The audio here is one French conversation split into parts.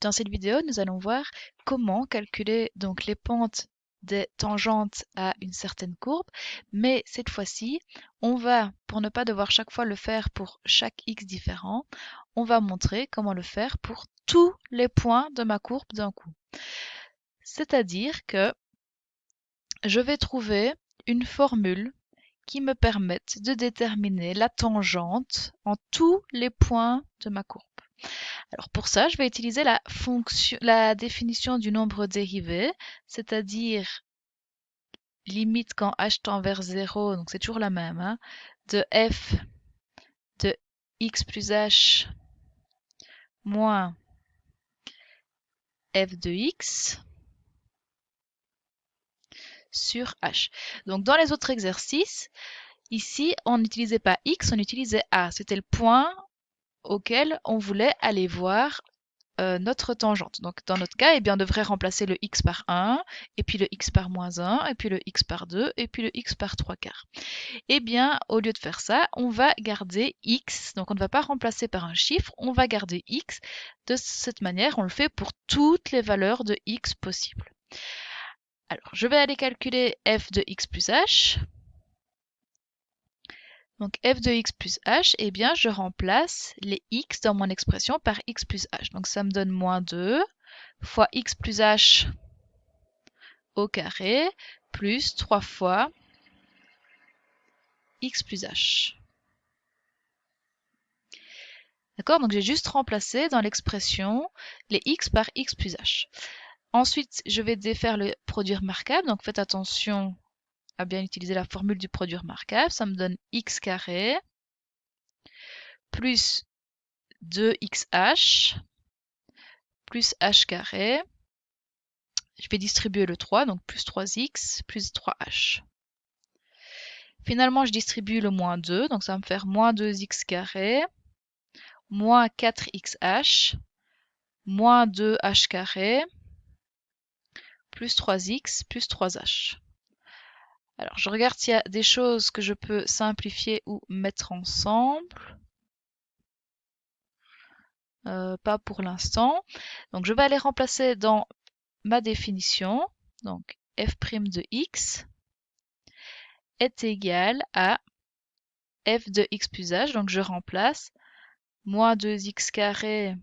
Dans cette vidéo, nous allons voir comment calculer donc les pentes des tangentes à une certaine courbe, mais cette fois-ci, on va, pour ne pas devoir chaque fois le faire pour chaque x différent, on va montrer comment le faire pour tous les points de ma courbe d'un coup. C'est-à-dire que je vais trouver une formule qui me permette de déterminer la tangente en tous les points de ma courbe. Alors pour ça, je vais utiliser la définition du nombre dérivé, c'est-à-dire limite quand h tend vers 0, donc c'est toujours la même, hein, de f de x plus h moins f de x sur h. Donc dans les autres exercices, ici on n'utilisait pas x, on utilisait a. C'était le point auquel on voulait aller voir notre tangente. Donc dans notre cas, eh bien, on devrait remplacer le x par 1, et puis le x par moins 1, et puis le x par 2, et puis le x par 3 quarts. Eh bien, au lieu de faire ça, on va garder x. Donc on ne va pas remplacer par un chiffre, on va garder x. De cette manière, on le fait pour toutes les valeurs de x possibles. Alors, je vais aller calculer f de x plus h. Donc f de x plus h, eh bien je remplace les x dans mon expression par x plus h. Donc ça me donne moins 2 fois x plus h au carré plus 3 fois x plus h. D'accord? Donc j'ai juste remplacé dans l'expression les x par x plus h. Ensuite, je vais défaire le produit remarquable. Donc faites attention à bien utiliser la formule du produit remarquable. Ça me donne x carré plus 2xh plus h carré. Je vais distribuer le 3, donc plus 3x plus 3h. Finalement, je distribue le moins 2, donc ça va me faire moins 2x carré moins 4xh moins 2h carré plus 3x plus 3h. Alors, je regarde s'il y a des choses que je peux simplifier ou mettre ensemble. Pas pour l'instant. Donc, je vais aller remplacer dans ma définition. Donc, f' de x est égal à f de x plus h. Donc, je remplace moins 2x carré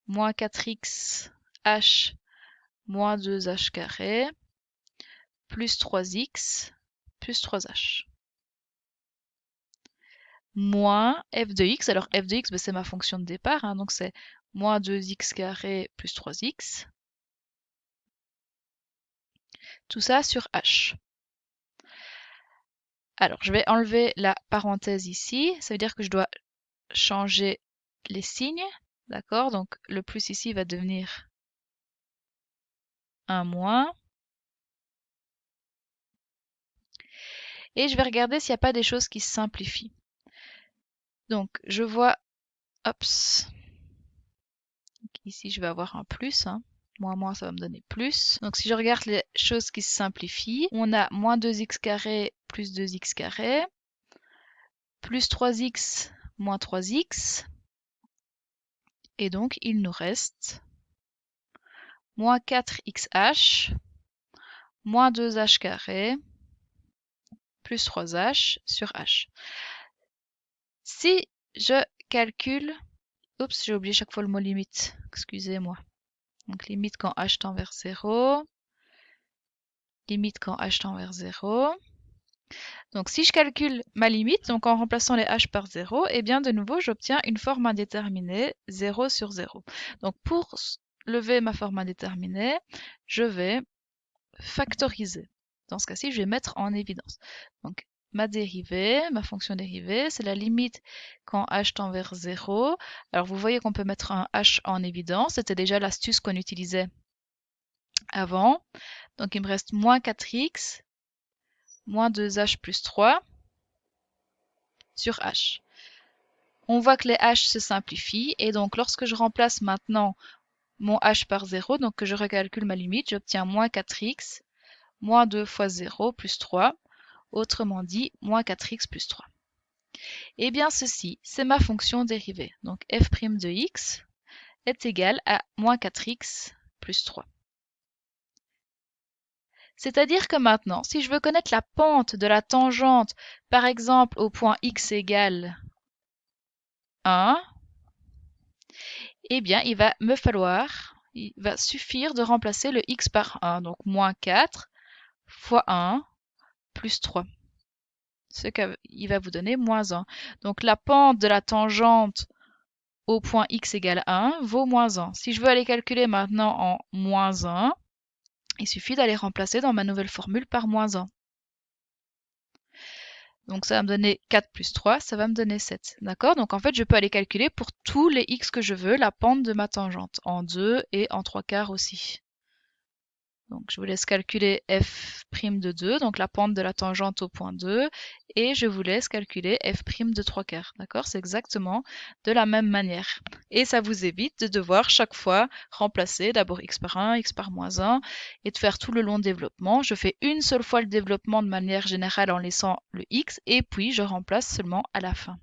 moins 4x h moins 2h carré plus 3x plus 3h. Moins f de x. Alors f de x, ben, c'est ma fonction de départ, hein, donc c'est moins 2x carré plus 3x. Tout ça sur h. Alors je vais enlever la parenthèse ici. Ça veut dire que je dois changer les signes. D'accord? Donc le plus ici va devenir un moins. Et je vais regarder s'il n'y a pas des choses qui se simplifient. Donc je vois, ops, ici je vais avoir un plus, hein. Moins, ça va me donner plus. Donc si je regarde les choses qui se simplifient, on a moins 2x carré plus 2x carré, plus 3x moins 3x, et donc il nous reste moins 4xh moins 2h carré plus 3h sur h. Si je calcule, oups, j'ai oublié chaque fois le mot limite, excusez-moi. Donc limite quand h tend vers 0, limite quand h tend vers 0. Donc si je calcule ma limite, donc en remplaçant les h par 0, eh bien de nouveau j'obtiens une forme indéterminée 0 sur 0. Donc pour lever ma forme indéterminée, je vais factoriser. Dans ce cas-ci, je vais mettre en évidence. Donc ma dérivée, ma fonction dérivée, c'est la limite quand h tend vers 0. Alors vous voyez qu'on peut mettre un h en évidence, c'était déjà l'astuce qu'on utilisait avant. Donc il me reste moins 4x moins 2h plus 3 sur h. On voit que les h se simplifient et donc lorsque je remplace maintenant mon h par 0, donc que je recalcule ma limite, j'obtiens moins 4x moins 2 fois 0 plus 3, autrement dit moins 4x plus 3. Et bien ceci, c'est ma fonction dérivée. Donc f' de x est égal à moins 4x plus 3. C'est-à-dire que maintenant, si je veux connaître la pente de la tangente, par exemple au point x égale 1, eh bien, il va suffire de remplacer le x par 1. Donc, moins 4 fois 1 plus 3. Ce qu'il va vous donner moins 1. Donc, la pente de la tangente au point x égale 1 vaut moins 1. Si je veux aller calculer maintenant en moins 1, il suffit d'aller remplacer dans ma nouvelle formule par moins 1. Donc ça va me donner 4 plus 3, ça va me donner 7. D'accord? Donc en fait, je peux aller calculer pour tous les x que je veux la pente de ma tangente, en 2 et en 3/4 aussi. Donc je vous laisse calculer f' de 2, donc la pente de la tangente au point 2, et je vous laisse calculer f' de 3/4. D'accord? C'est exactement de la même manière. Et ça vous évite de devoir chaque fois remplacer d'abord x par 1, x par moins 1, et de faire tout le long développement. Je fais une seule fois le développement de manière générale en laissant le x, et puis je remplace seulement à la fin.